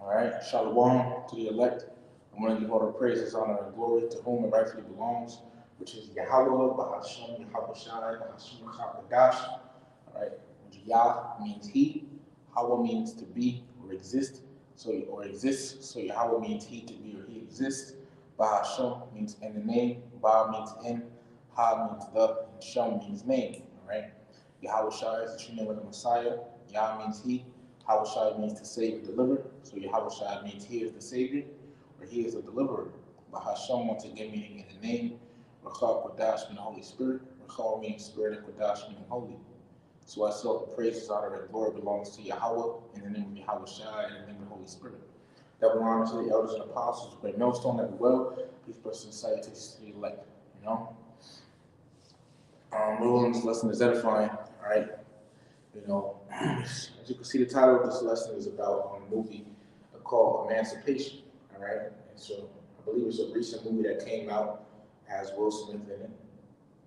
All right, Shalom to the elect. I want to give all the praises, honor, and glory to whom it rightfully belongs, which is Yahweh, Bahasham, Yahweh Shai, Bahasham, Chakadash. All right, Yah means he, Hawa means to be or exist, so Yahweh means he to be or he exists. Bahasham means in the name, Ba means in, Ha means the, and Sham means name. All right, Yahweh Shai is the true name of the Messiah. Yah means he. Yahushua means to save and deliver. So Yahushua means he is the Savior, or he is the deliverer. Bahasham, once again, meaning in the name. Rachal Kodash meaning Holy Spirit. Rachal means Spirit, and Kodash meaning holy. So I say all the praises, honor, and glory belongs to Yahweh in the name of Yahushua and in the name of the Holy Spirit. Double honor to the elders and apostles, great millstone that well. Peace, blessings, and salutations to the elect. You know, this lesson is edifying. All right. You know, as you can see, the title of this lesson is about a movie called Emancipation. All right, and so I believe it's a recent movie that came out, has Will Smith in it.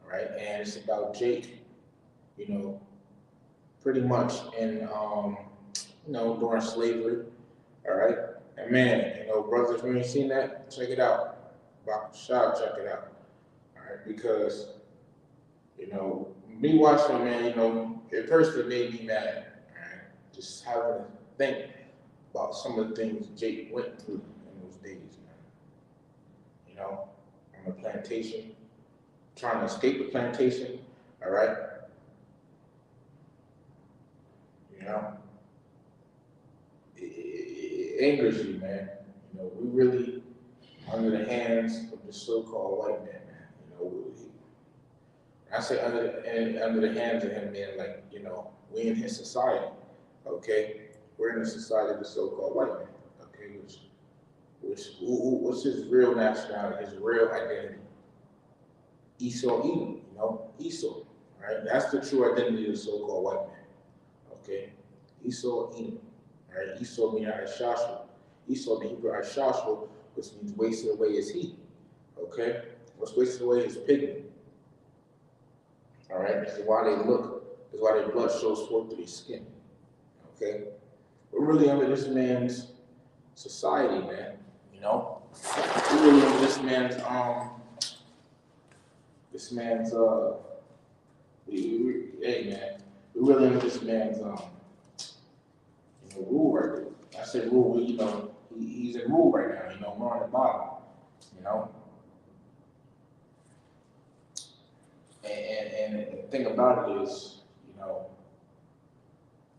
All right, and it's about Jake. You know, pretty much in during slavery. All right, and man, brothers, if you ain't seen that, check it out. Shot, check it out. All right, because me watching it, man, it personally made me mad. Right? Just having to think about some of the things Jake went through in those days, man. On the plantation, trying to escape the plantation, all right? It angers you, man. We really under the hands of the so-called white man, man. I say under the hands of him, man, like, we in his society, okay? We're in the society of the so-called white man, okay? What's his real nationality, his real identity? Esau Edom, Esau, right? That's the true identity of the so-called white man, okay? Esau Edom, right? Esau meaning Ashashua. Esau, the Hebrew Ashashua, which means wasted away is he, okay? What's wasted away is pigment. All right, this is why they look, this is why their blood shows forth through their skin. Okay? We're really under this man's society, man. We're really under this man's hey man, we're really under this man's rule right there. I said rule, he's in rule right now, we're on the bottom, And the thing about it is,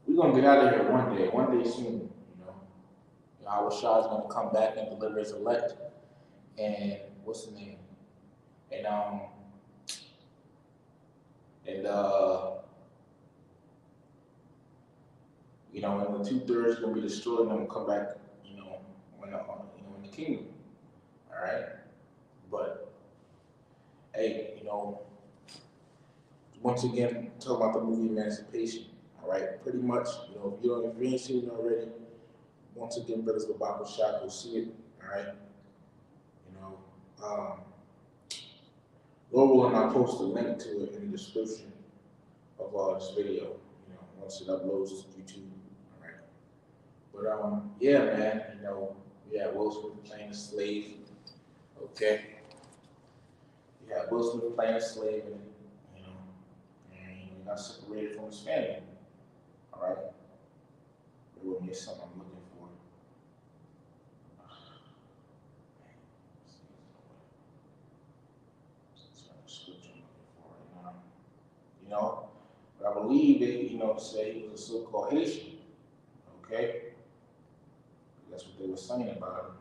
we're gonna get out of here one day soon. Our Shah's gonna come back and deliver his elect, and what's the name? And and and the 2/3 gonna be destroyed, and I'm gonna come back, in the kingdom. All right, but hey, once again, talk about the movie Emancipation. All right, pretty much, if you ain't seen it already, once again, brothers with Bible Shop, you'll see it. All right, Lord willing, I'll post a link to it in the description of this video. Once it uploads to YouTube. All right, but yeah, man, yeah, Will Smith playing a slave. Okay, yeah, Will Smith playing a slave, and he got separated from his family. All right, it will be something I'm looking for. But I believe they, say he was a so-called Haitian. Okay, that's what they were saying about him.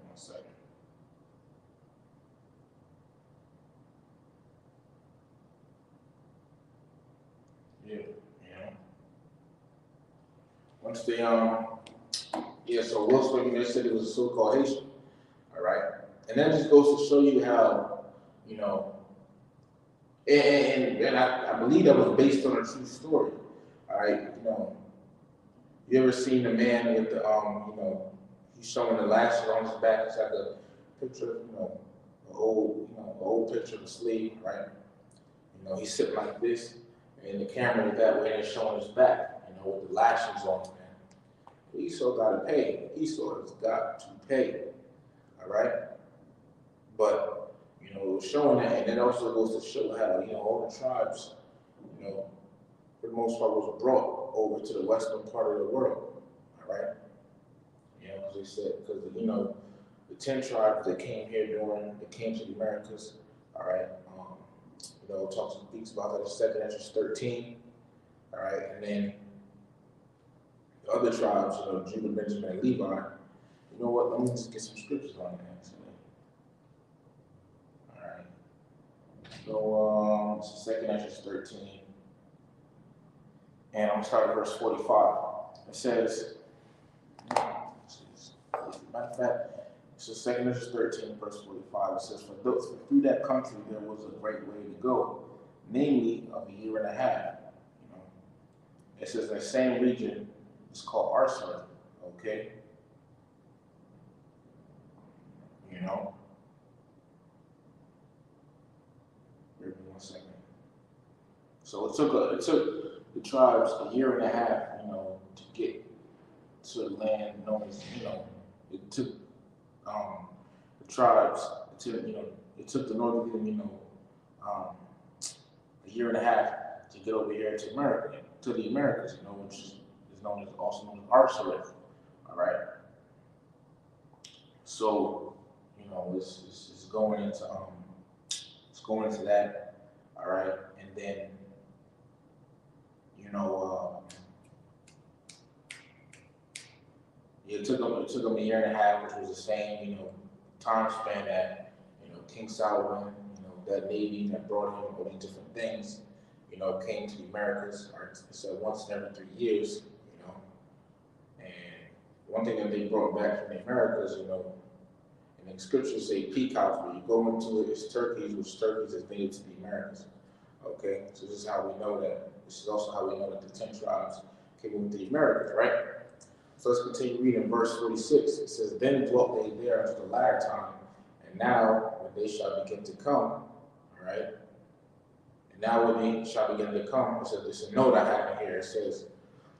One second. Yeah, once they so Will Smith, they said it was a so-called Haitian. All right, and that just goes to show you how, and I believe that was based on a true story. All right, you ever seen the man with the he's showing the lashes on his back? It's like a picture, an old picture of a slave, right? He's sitting like this, and the camera is that way and it's showing his back, you know, with the lashings on, man. Esau got to pay. Esau has got to pay. All right? But, you know, it was showing that, and it also goes to show how, you know, all the tribes, you know, for the most part was brought over to the western part of the world. All right? You know, because they said, because, you know, the 10 tribes that came here that came to the Americas, all right? You know, speaks about that in 2nd Esdras 13, all right? And then the other tribes, you know, Judah, Benjamin, and Levi, you know what? Let me just get some scriptures on that. All right. So, it's 2nd Esdras 13, and I'm going to start at verse 45. It says, matter of fact, so 2nd Esdras 13, verse 45, it says, for through that country there was a great way to go, namely of a year and a half. You know, it says that same region is called Arsenal. Okay, you know. Give me 1 second. So it took the tribes a year and a half, you know, to get to the land known as, you know, it took the tribes, it took the northern, you know, a year and a half to get over here to America, to the Americas, you know, which is also known as Arsaris. All right. So, you know, it's going into that. All right, and then, you know, it took them a year and a half, which was the same, you know, time span that, you know, King Solomon, you know, that navy that brought him all these different things, you know, came to the Americas, or so once in every 3 years, you know. And one thing that they brought back from the Americas, you know, and the scriptures say peacocks, where you go into it, it's turkeys, which turkeys is native to the Americas. Okay, so this is how we know that. This is also how we know that the 10 tribes came into the Americas, right? So let's continue reading verse 46. It says, then dwelt they there unto the latter time, and now when they shall begin to come, all right? And now when they shall begin to come, it says, there's a note I have in here. It says,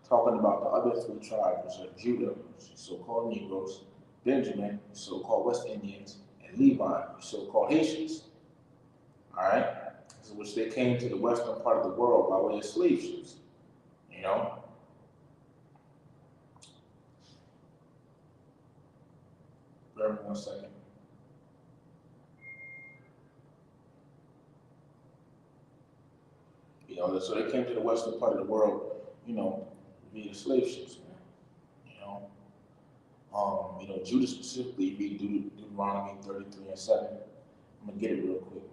talking about the other 3 tribes, which are Judah, which is so-called Negroes, Benjamin, so-called West Indians, and Levi, so-called Haitians, all right? So which they came to the western part of the world by way of slave ships, you know? Bear with me 1 second. You know, so they came to the western part of the world, you know, via slave ships, man. You know, Judah specifically, read Deuteronomy 33 and 7. I'm gonna get it real quick,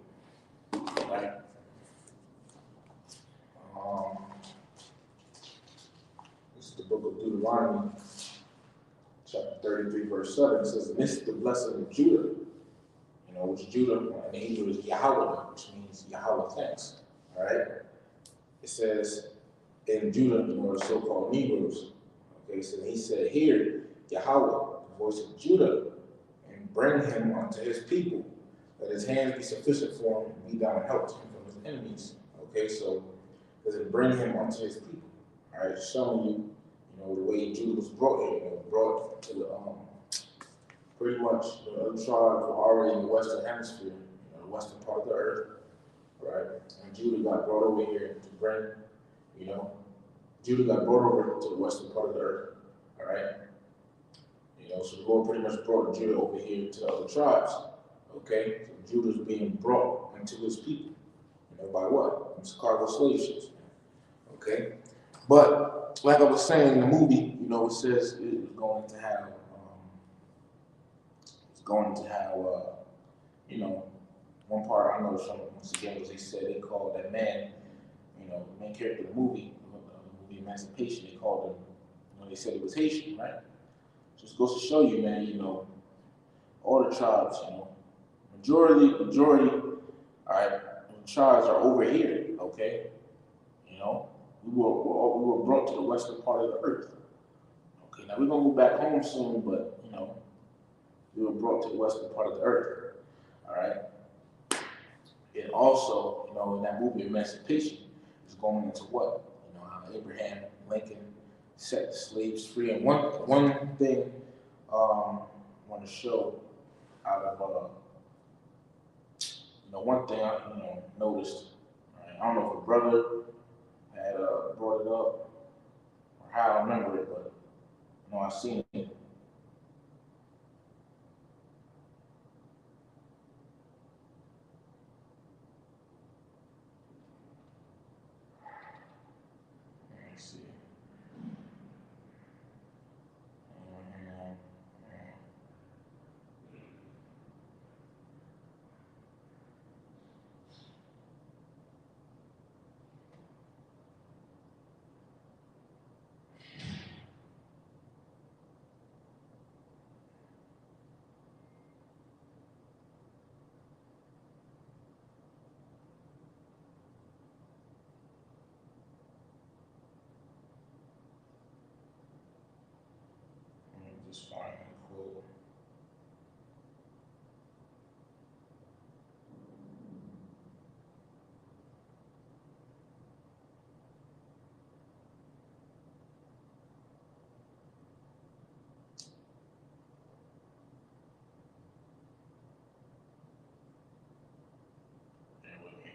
right? This is the book of Deuteronomy, chapter 33, verse 7. It says, this is the blessing of Judah, you know, which Judah in Hebrew is Yahweh, which means Yahweh thanks, all right? It says, in Judah, you know, the so-called Negroes, okay, so he said, hear Yahweh, the voice of Judah, and bring him unto his people, that his hands be sufficient for him, and be thou helped him from his enemies. Okay, so does it bring him unto his people? All right, showing you, you know, the way Judah was brought here, you know, brought to the pretty much the other tribes were already in the western hemisphere, you know, the western part of the earth, right? And Judah got brought over here to bring, you know, Judah got brought over to the western part of the earth, all right? You know, so the Lord pretty much brought Judah over here to the other tribes, okay? So Judah's being brought into his people, you know, by what? It's cargo slave ships, okay? But like I was saying in the movie, you know, it says it's going to have, you know, one part I know from once again was they said they called that man, you know, the main character of the movie Emancipation, they called him, you know, they said it was Haitian, right? Just goes to show you, man, you know, all the tribes, you know, majority, all right, the tribes are over here, okay? You know, we were brought to the western part of the earth. Okay, now we're gonna move back home soon, but you know, we were brought to the western part of the earth. All right. And also, you know, in that movie Emancipation, it's going into what? You know, how Abraham Lincoln set the slaves free. And one thing I want to show out of one thing I noticed. Right? I don't know if a brother had brought it up or how I remember it, but I seen it. Let me see. Let me just find a quote. Bear with me.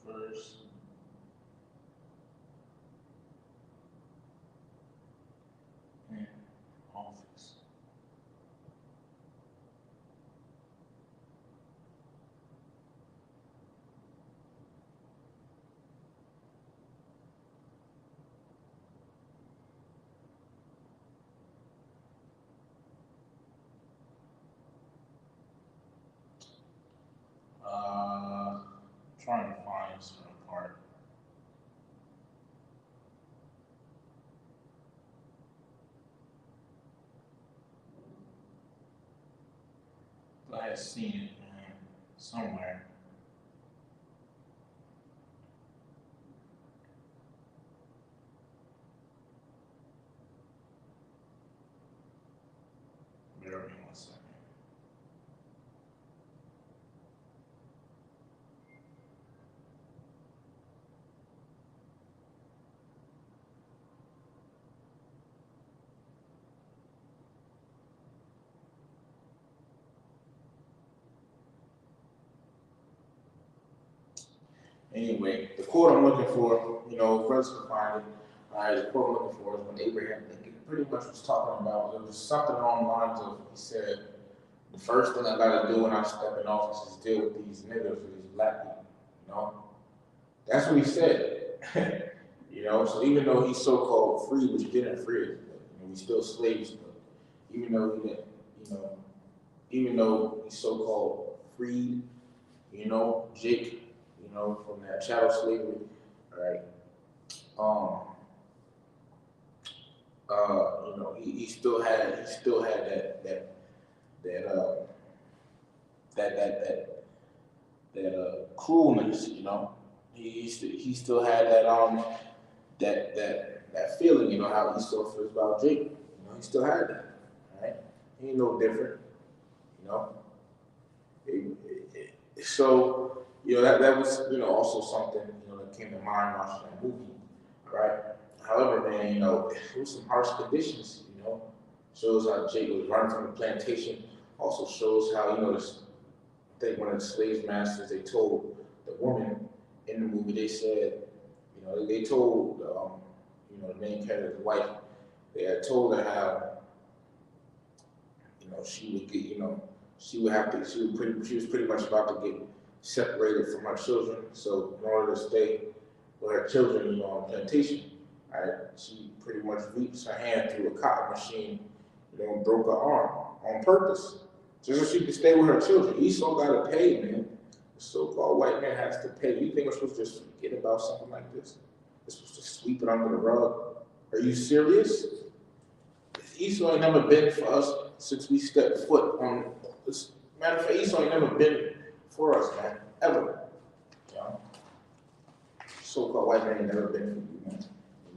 The first. Office. Trying to find certain part. I had seen it somewhere. Bear with me 1 second. Anyway, the quote I'm looking for, brothers can find it. The quote I'm looking for is when Abraham Lincoln pretty much was talking about, it was something along the lines of, he said, the first thing I gotta do when I step in office is deal with these niggas or these black people, That's what he said. So even though he's so-called free, which he didn't free us, but we still slaves, but even though he didn't, even though he's so-called freed, Jake, from that chattel slavery, right? He still had that cruelness, He still had that feeling, how he still feels about Jake. He still had that, right? He ain't no different, you know. So that was also something that came to mind watching that movie, right? However, man, it was some harsh conditions, Shows how Jake was running from the plantation. Also shows how I think one of the slave masters, they told the woman in the movie, they said, they told the main character's wife, they had told her how she would get, she would have to, she was pretty much about to get separated from her children. So in order to stay with her children, on the plantation, right, she pretty much reached her hand through a cotton machine, and broke her arm on purpose, just so she could stay with her children. Esau got to pay, man. The so-called white man has to pay. You think we're supposed to just forget about something like this? We're supposed to sweep it under the rug? Are you serious? Esau ain't never been for us since we stepped foot on this. Matter of fact, Esau ain't never been for us, man, ever. So-called white man ain't never been for you,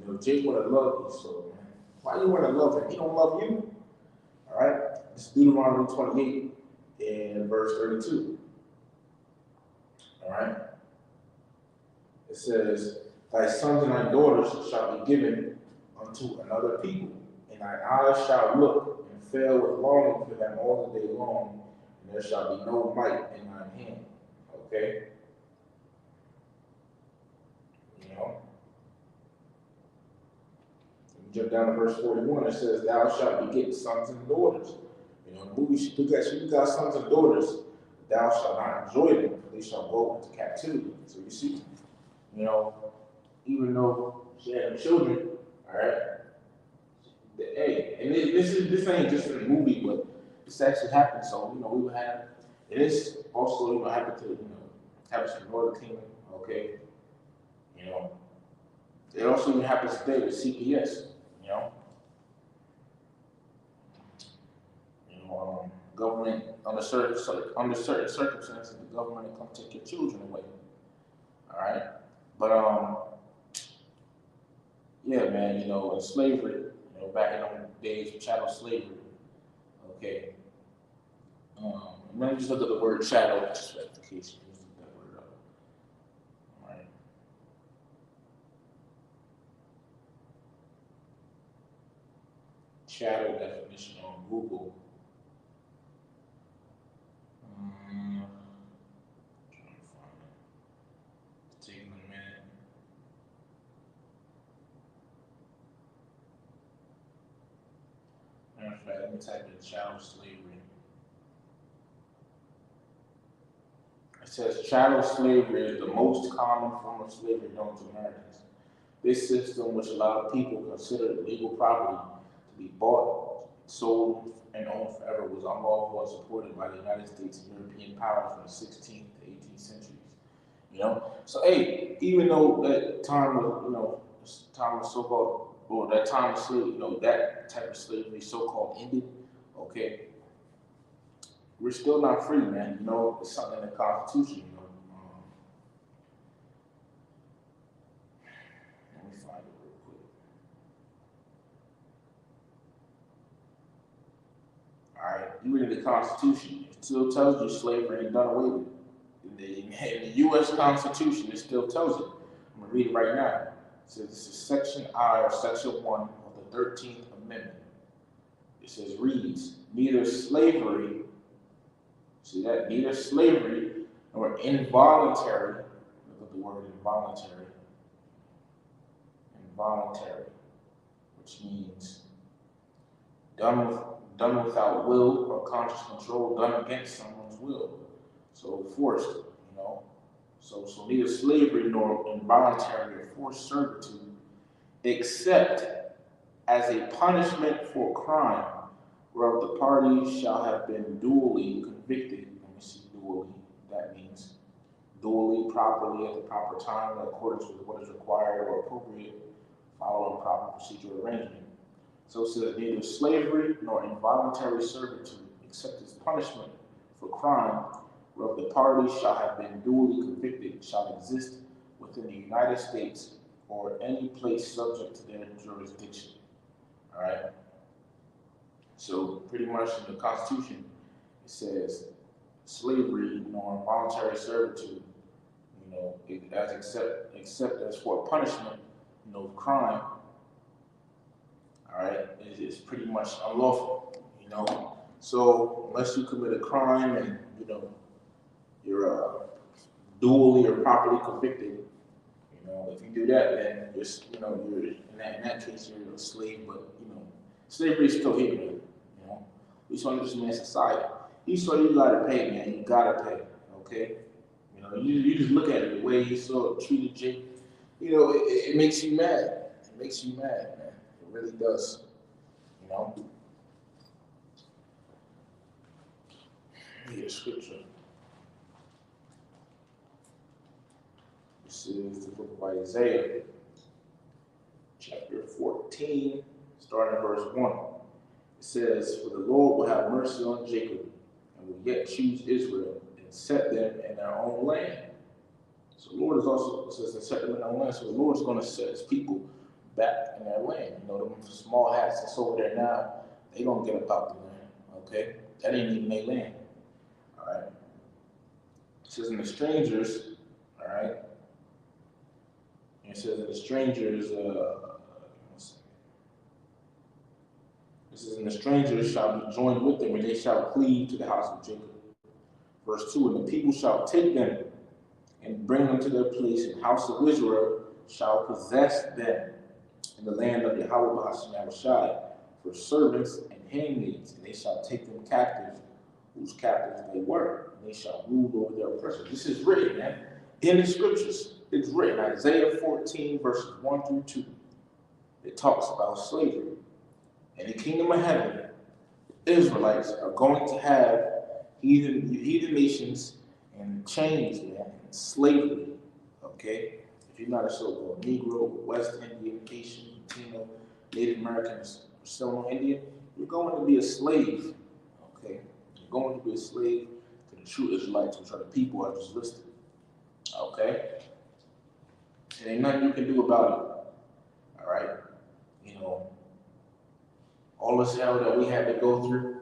man. Jake would have loved Esau, man. Why you want to love him? He don't love you. All right? It's Deuteronomy 28 and verse 32. All right? It says, thy sons and thy daughters shall be given unto another people, and thine eyes shall look and fail with longing for them all the day long, and there shall be no might in thine hand. Okay? You know? Jump down to verse 41, it says, thou shalt beget sons and daughters. You know, you got sons and daughters, thou shalt not enjoy them, for they shall go into captivity. So you see, you know, even though she had them children, all right, hey, and this ain't just in the movie, but this actually happened. So, you know, we would have, and this also, you know, happened to, you know, happens to the Northern Kingdom, okay, you know. It also even happens today with CPS, you know. Government, under certain circumstances, the government will come take your children away. All right, but yeah, man, you know, in slavery, you know, back in the days of chattel slavery, okay. Let me just look at the word chattel, just for application. Just look that word up. All right. Chattel definition on Google. Taking a minute. Matter of fact, let me type in chattel slavery. It says chattel slavery is the most common form of slavery known to Americans. This system, which allowed people considered legal property to be bought, sold, and owned forever, was unlawful and supported by the United States and European powers from the 16th to 18th centuries. You know, so hey, even though that time was, you know, time was so-called, or that time of slavery, you know, that type of slavery so-called ended, okay, we're still not free, man. You know, it's something in the Constitution, you know. Let me find it real quick. All right, even in the Constitution, it still tells you slavery ain't done away with. In the U.S. Constitution, it still tells it. I'm going to read it right now. It says this is Section I or Section 1 of the 13th Amendment. It says, reads, neither slavery, see that? Neither slavery nor involuntary, look at the word involuntary, which means done without will or conscious control, done against someone's will. So forced, you know. So neither slavery nor involuntary or forced servitude, except as a punishment for crime, whereof the parties shall have been duly convicted. Let me see, duly. That means duly, properly, at the proper time, in accordance with what is required or appropriate, following proper procedural arrangement. So it says neither slavery nor involuntary servitude, except as punishment for crime, whereof the parties shall have been duly convicted, shall exist within the United States or any place subject to their jurisdiction. All right. So pretty much in the Constitution, it says slavery nor involuntary servitude, you know, except as for punishment, you know, crime. All right, it's pretty much unlawful, you know. So unless you commit a crime and you know you're duly or properly convicted, you know, if you do that, then you're, you know, you're in that case you're a slave. But you know, slavery is still here, man. You know, we saw this man's society. He saw you gotta pay, man. You gotta pay, okay? You know, you just look at it the way he saw treated Jake. You know, it makes you mad. It makes you mad, man. It really does. You know. Read a scripture. This is the book of Isaiah, chapter 14, starting at verse 1. It says, for the Lord will have mercy on Jacob, and will yet choose Israel, and set them in their own land. So the Lord is also, it says, and set them in their own land. So the Lord is going to set his people back in their land. You know, them small hats that's over there now, they gonna get up out the land. Okay, that ain't even their land. All right. It says in the strangers. All right. And it says in the strangers. It says, and the strangers shall be joined with them, and they shall cleave to the house of Jacob. Verse 2, and the people shall take them and bring them to their place, and the house of Israel shall possess them in the land of Yahweh Bahashem Yahushai for servants and handmaids, and they shall take them captives, whose captives they were, and they shall rule over their oppressors. This is written, man, in the scriptures. It's written, Isaiah 14, verses 1 through 2. It talks about slavery. In the kingdom of heaven, the Israelites are going to have heathen nations in chains, man, in slavery. Okay? If you're not a so-called Negro, West Indian, Asian, Latino, Native American, Seminole Indian, you're going to be a slave. Okay? You're going to be a slave to the true Israelites, which are the people I just listed. Okay? And ain't nothing you can do about it. All right? You know, all this hell that we had to go through.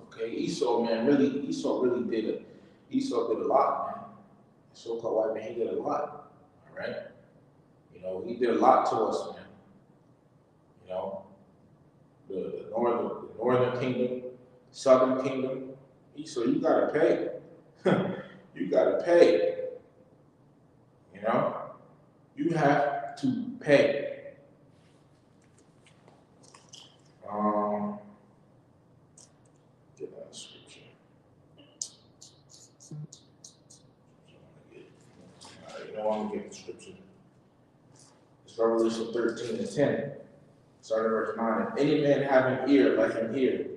Okay, Esau, man, Esau did a lot, man. The so-called white man, he did a lot. All right, you know, he did a lot to us, man. You know, the northern kingdom, southern kingdom. Esau, you gotta pay. You gotta pay. You know, you have to pay. Get that scripture. All right, you know I'm gonna get the scripture. It's Revelation 13 and 10. Starting verse 9. If any man have an ear, let him hear.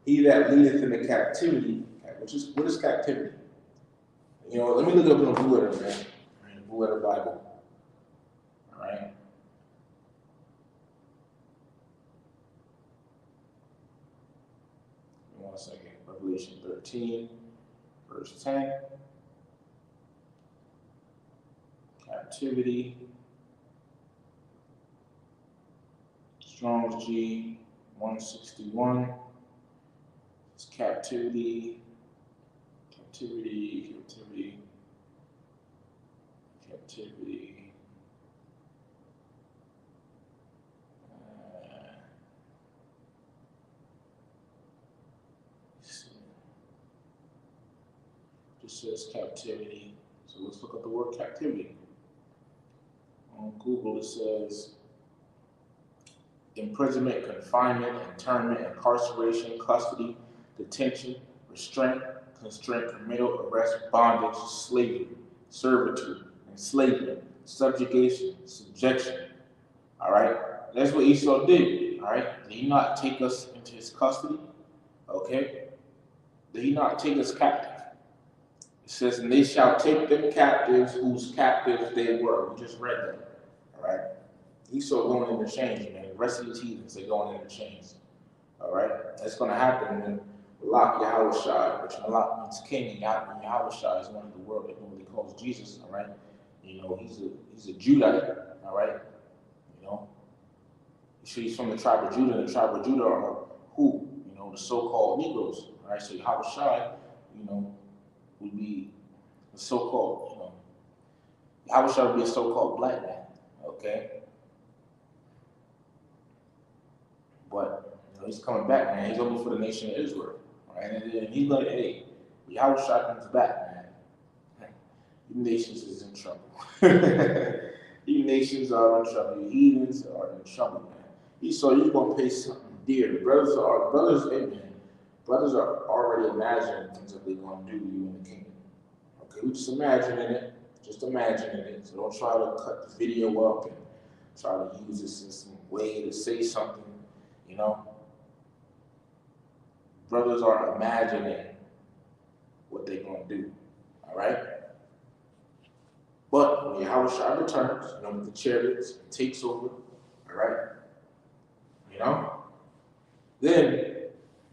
He that leadeth in the captivity, what is captivity? You know, let me look it up in the Blue Letter, man. In the Blue Letter Bible. All right. One second. Revelation 13, verse 10. Captivity. Strong's G 161. It's captivity. Captivity. Just says captivity. So let's look up the word captivity. On Google, it says imprisonment, confinement, internment, incarceration, custody, detention, restraint, constraint, committal, arrest, bondage, slavery, servitude, enslavement, subjugation, subjection. All right, that's what Esau did. All right, did he not take us into his custody? Okay, did he not take us captive? It says, and they shall take them captives whose captives they were. We just read that. All right, Esau going into chains, man. The rest of these heathens, they're going into chains. All right, that's going to happen when Malak Yahushai, which Malak means king, and Yahushai is one of the word that nobody calls Jesus. All right, you know he's a Judite. All right, you know he's from the tribe of Judah. And the tribe of Judah are who? You know, the so-called Negroes. All right, so Yahushai, you know, would be the so-called, you know, Yahushua would be a so-called black man, okay? But, you know, he's coming back, man. He's looking for the nation of Israel, right? And then he's like, hey, Yahushua comes back, man. You nations is in trouble. You nations are in trouble. You heathens are in trouble, man. So you're going to pay something dear. Brothers are already imagining things that they're going to do to you in the kingdom. Okay, we just imagining it. Just imagining it. So don't try to cut the video up and try to use this as some way to say something, you know. Brothers are imagining what they're going to do. All right? But when Yahushua returns, you know, with the chariots, takes over, all right? You know? Then,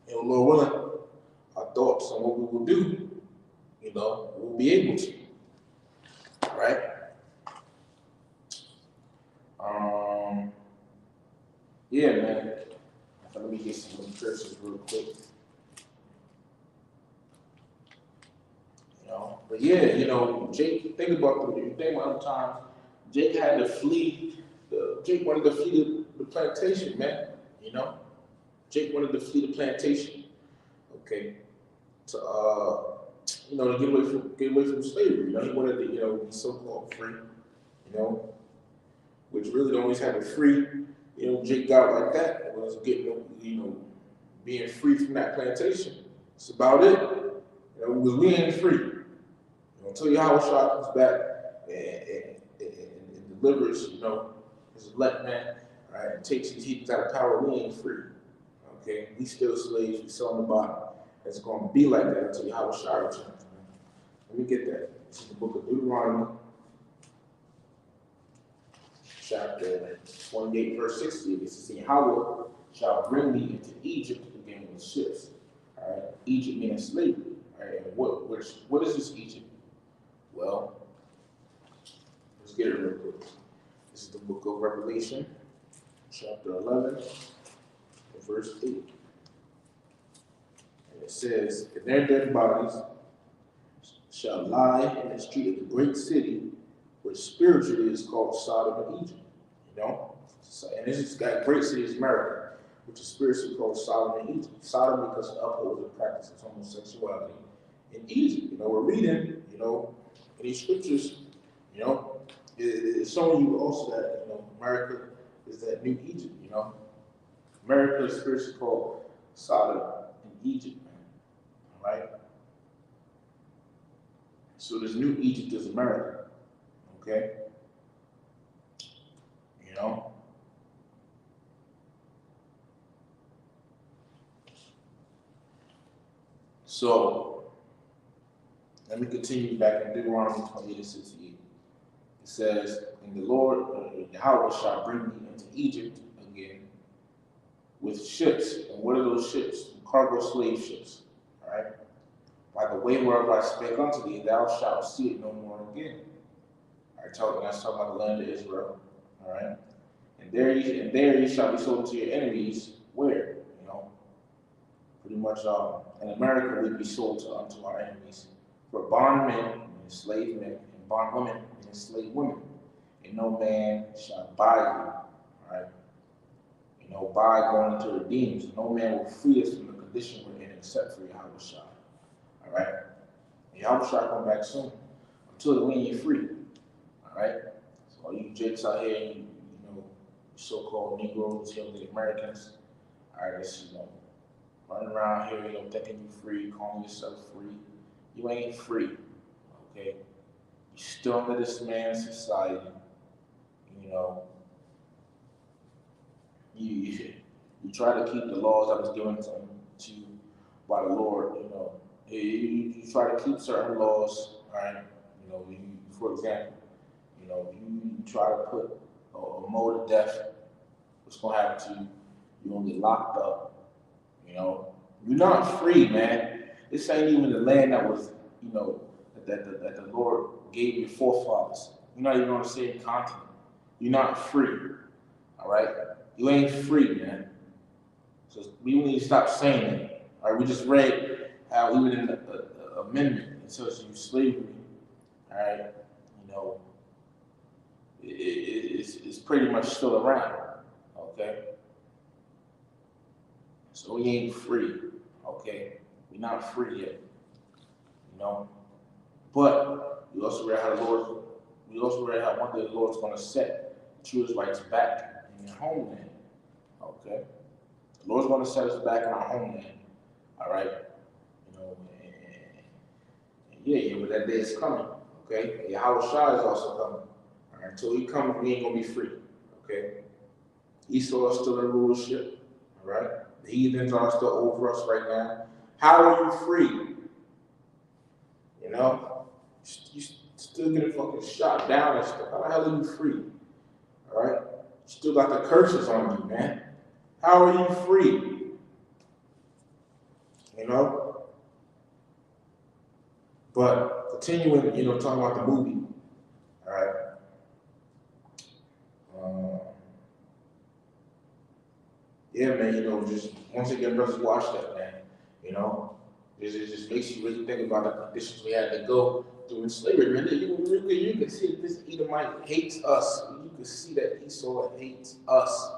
you know, Lord willing, our thoughts on what we will do, you know, we'll be able to. All right? some churches real quick. But yeah, Jake, think about the times Jake had to flee. Jake wanted to flee the plantation, man. Jake wanted to flee the plantation. Okay, to to get away from slavery. He wanted to be so-called free. Which really always had to free. Jake got like that. It was getting being free from that plantation. That's about it. Because we ain't free. Until Yahweh comes back and delivers, his elect man, right, and takes these heathens out of power, we ain't free. Okay, we still slaves, we still on the bottom. It's going to be like that until Yahweh returns. Let me get that. This is the book of Deuteronomy, chapter 28, verse 60. It says, Yahweh shall bring me into Egypt again with ships. All right, Egypt meaning slavery. All right, and what is this Egypt? Well, let's get it real quick. This is the book of Revelation, chapter 11, verse 8. And it says, and their dead bodies shall lie in the street of the great city, which spiritually is called Sodom and Egypt. And this is got great city is America, which is spiritually called Sodom and Egypt. Sodom because it upholds the practice of homosexuality in Egypt. We're reading, in these scriptures, it's showing you also that, America is that new Egypt, America is spiritually called Sodom and Egypt, man. All right? So this new Egypt is America, okay? So, let me continue back in Deuteronomy 28:68. It says, and the Lord, Yahweh shall bring me into Egypt again with ships. And what are those ships? Cargo slave ships. All right? By the way whereof I spake unto thee, thou shalt see it no more again. All right, that's talking about the land of Israel. All right? And there ye shall be sold to your enemies. Where? Pretty much in America we'd be sold unto our enemies. For bondmen and enslaved men, and bondwomen and enslaved women. And no man shall buy you. Right? Buy going to redeem. So no man will free us from the condition we're in except for Yahweh Shai. All right? Yahweh Shai come back soon. Until then, you're free. All right? So all you jakes out here, you so-called Negroes, the Americans, all right, that's, running around here, thinking you're free, calling yourself free. You ain't free, okay? You're still under this man's society, You try to keep the laws that was given to you by the Lord, You try to keep certain laws, right? For example, you try to put a mode of death, what's going to happen to you? You're going to get locked up, You're not free, man. This ain't even the land that was, that the Lord gave your forefathers. You're not even on the same continent. You're not free, all right? You ain't free, man. So we need to stop saying that. All right, we just read how even in the amendment it tells you slavery, all right, it's pretty much still around, okay? So we ain't free, okay? We're not free yet, But we also read how one day the Lord's going to set the true Israelites back in their homeland, okay? The Lord's going to set us back in our homeland, all right? But that day is coming, okay? Yahweh Shai is also coming, all right? Until he comes, we ain't going to be free, okay? Esau is still in rulership, all right? The heathens are still over us right now. How are you free? You still getting fucking shot down and stuff. How the hell are you free? All right? You still got the curses on you, man. How are you free? But continuing, talking about the movie, all right? Yeah, man, just once again, brothers, watch that, man. You know, it just makes you really think about the conditions we had to go through in slavery, man. You can see that this Edomite hates us. You can see that Esau hates us.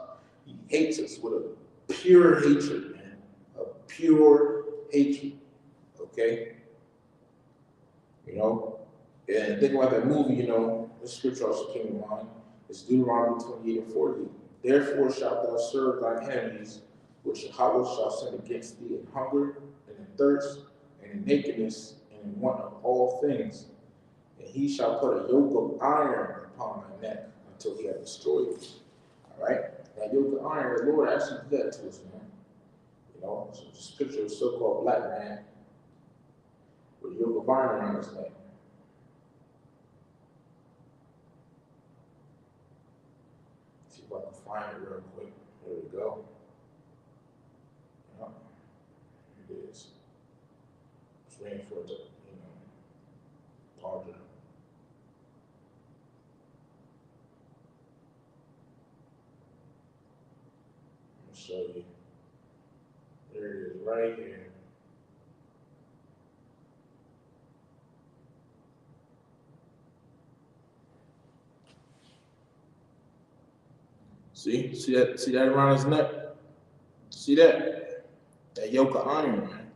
He hates us with a pure hatred, man. A pure hatred. Okay? And think about that movie, the scripture also came to mind. It's Deuteronomy 28 and 40. Therefore shalt thou serve thine enemies, which Yahweh shall send against thee in hunger, and in thirst, and in nakedness, and in want of all things. And he shall put a yoke of iron upon thy neck until he hath destroyed thee. All right? That yoke of iron, the Lord actually did that to us, man. So this picture of a so-called black man with a yoke of iron around his neck. See if I can find it real quick. There we go. Yeah, it is. Just waiting for it to, larger. Let me show you. There it is, right here. See that around his neck? See that? That yoke of iron, man.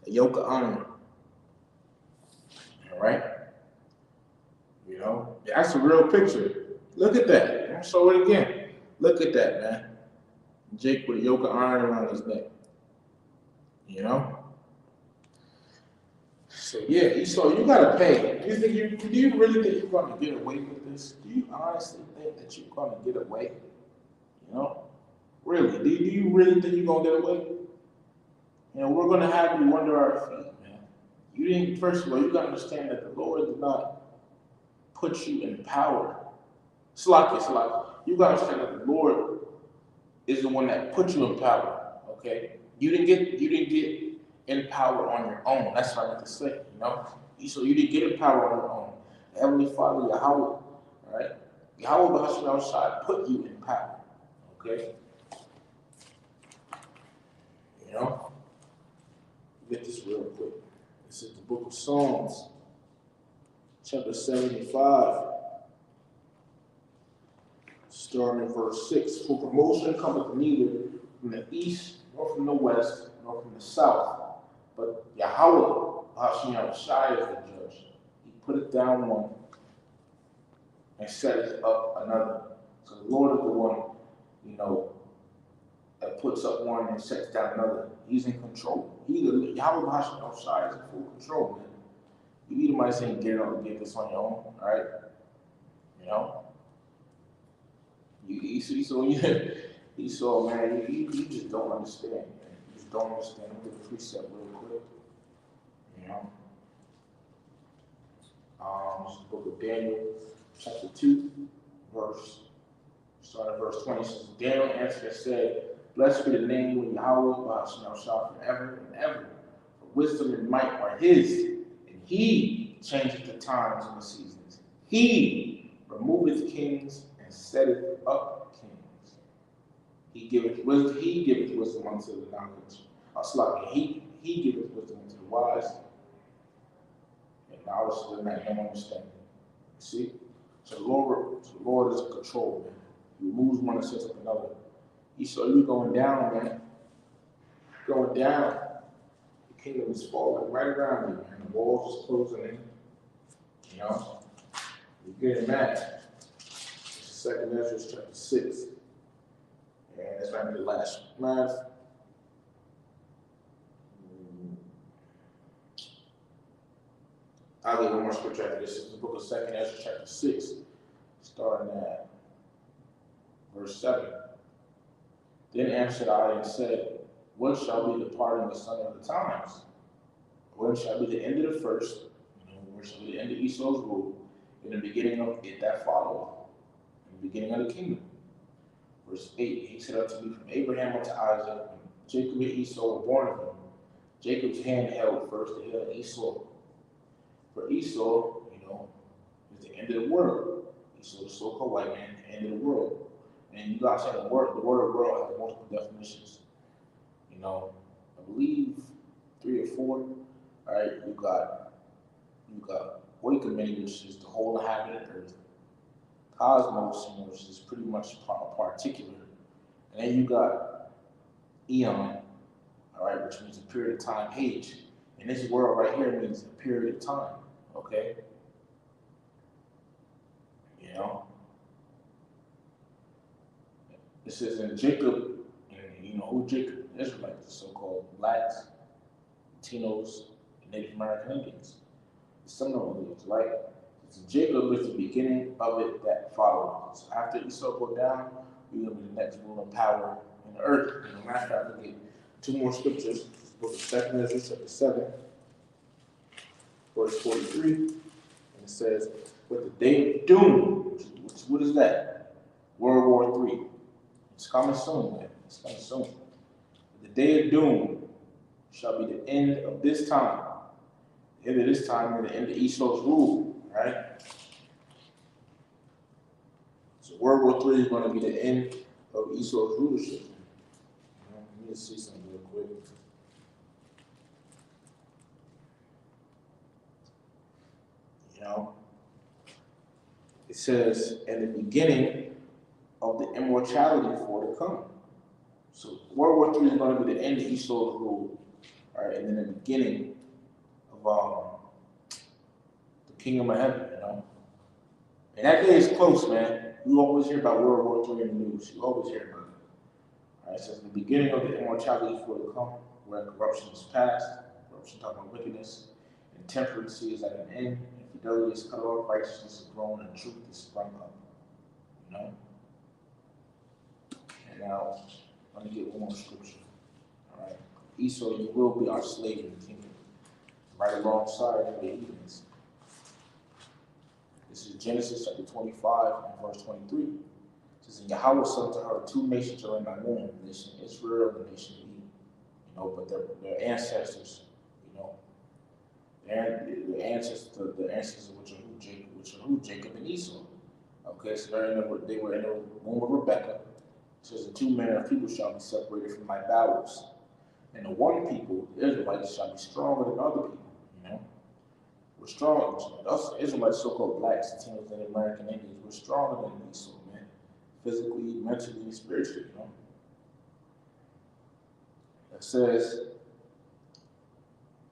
A yoke of iron. All right? That's a real picture. Look at that. I'll show it again. Look at that, man. Jake with a yoke of iron around his neck. So yeah, Esau, you gotta pay. Do you really think you're gonna get away with this? Do you honestly think that you're gonna get away? Really? Do you really think you're gonna get away? We're gonna have you under our feet, man. You didn't. First of all, you gotta understand that the Lord did not put you in power. Slack. You gotta understand that the Lord is the one that put you in power. Okay? You didn't get in power on your own. That's what I meant to say. So you didn't get in power on your own. Heavenly Father, Yahweh, all right? Yahweh B'Hashem outside put you in power. Okay? Get this real quick. This is the book of Psalms, chapter 75, starting in verse 6. For promotion cometh neither from the east, nor from the west, nor from the south, but Yahweh, Hashem Shai is the judge. He putteth down one and setteth up another. So the Lord is the one, that puts up one and sets down another. He's in control. Yahweh Hashem Shai is in full control, man. You might say get this on your own, all right? Esau, man, you just don't understand, man. You just don't understand. Look at the precept real quick. This is the book of Daniel, chapter 2, starting verse 20. It says, Daniel answered and said, Blessed be the name of Yahweh, shall forever and ever. For wisdom and might are his, and he changeth the times and the seasons. He removeth kings and setteth up kings. He giveth wisdom unto the knowledge. He giveth wisdom unto the wise, and knowledge to the man of understanding. See? So the Lord is in control, man. He removes one and sets up another. Esau, you're going down, man. Going down. The kingdom is falling right around you, man. The walls is closing in. You're getting mad. This is 2nd Ezra chapter 6. And that's might be the last math. I'll give one more scripture after this. This is the book of 2nd Ezra chapter 6, starting at verse 7. Then answered I and said, What shall be the part of the son of the times? When shall be the end of the first? Where shall be the end of Esau's rule? In the beginning of it that followeth, in the beginning of the kingdom. Verse 8, he said unto me, From Abraham unto Isaac, Jacob and Esau were born of him. Jacob's hand held first the heel of Esau. For Esau, is the end of the world. Esau, the so-called white man, the end of the world. And you gotta say the word world has multiple definitions. You know, I believe 3 or 4. All right, you got oikoumene, which is the whole inhabited earth. Cosmos, which is pretty much particular. And then you got eon, all right, which means a period of time, age. And this world right here means a period of time, okay? You know, it says in Jacob, and you know who Jacob, Israelites, the so-called blacks, Latinos, and Native American Indians, the Seminole Indians, right? So Jacob is the beginning of it that followed. So after Esau go down, we're gonna be the next ruling power in the earth. And matter of fact, look at 2 more scriptures. Book of 2 Ezra, chapter 7, verse 43. And it says, "But the day of doom," which what is that? World War III. It's coming soon, man. It's coming soon. The day of doom shall be the end of this time. The end of this time and the end of Esau's rule, right? So World War III is going to be the end of Esau's rulership. Let me just see something real quick. You know, it says, "in the beginning of the immortality for to come." So World War III is going to be the end of Esau's rule, all right, and then the beginning of the kingdom of heaven. You know, and that day is close, man. You always hear about World War III in the news. You always hear about it. All right, it says the beginning of the immortality for to come, where corruption is past, corruption talking about wickedness, and temperance is at an end, and fidelity is cut off, righteousness is grown, and truth is sprung up. You know? And now, let me get one more scripture. All right. Esau, you will be our slave in the kingdom, right alongside the heathens. This is Genesis chapter 25 and verse 23. It says, "And Yahweh said unto her, 2 nations are in thy womb, the nation Israel and the nation Edom." You know, but their ancestors, you know, the ancestors which are who Jacob and Esau. Okay, so they were in the womb of Rebekah. It says, "The 2 manner of people shall be separated from thy bowels. And the one people, the Israelites, shall be stronger than other people." You know, we're strong. Us Israelites, so-called blacks, Latinos, and American Indians, we're stronger than Esau, man. Physically, mentally, and spiritually, you know. It says,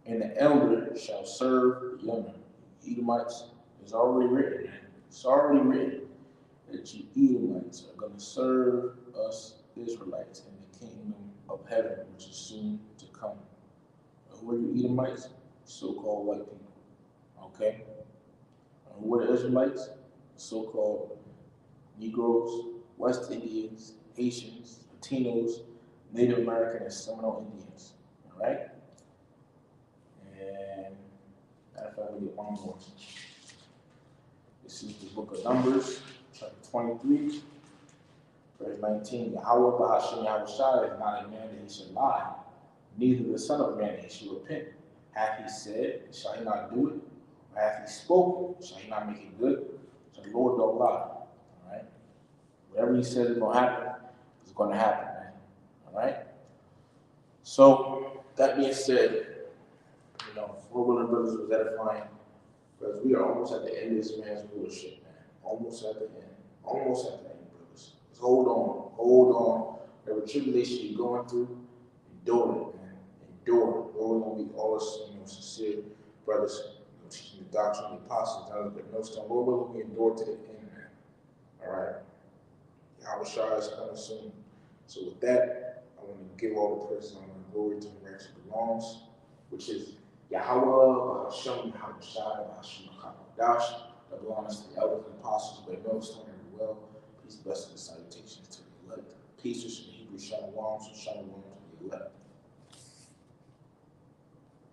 "And the elder shall serve the younger." Edomites is already written, man. It's already written that you Edomites are going to serve us Israelites in the kingdom of heaven, which is soon to come. Who are you Edomites? So-called white people. Okay? And who are the Israelites? So-called Negroes, West Indians, Haitians, Latinos, Native American, and Seminole Indians. All right? And matter of fact, we get one more. This is the book of Numbers, chapter 23, verse 19. "Yahweh Bahashem Yahushua is not a man that he should lie, neither the son of man that he should repent. Hath he said, shall he not do it? Or hath he spoken, shall he not make it good? So the Lord don't lie." All right? Whatever he says is going to happen, it's going to happen, man. All right? So, that being said, you know, we're willing brothers was edifying, because we are almost at the end of this man's rulership, man. Almost at the end. Almost at the end, brothers. Just hold on. Hold on. Whatever tribulation you're going through, endure it, man. Endure it. Lord will be all us, you know, sincere brothers, you know, teaching the doctrine of the apostles, but no stone. Lord will be endured to the end, man. All right. Yahweh is coming soon. So with that, I want to give all the praise and glory to who actually belongs, which is Yahweh, Hashem, Yahushua, Hashem, Dash, that belongs to the elders and apostles, but millstone and well. Peace, blessings, and salutations to the elect. Peace, to the Hebrew Shalom, so Shalom to the elect.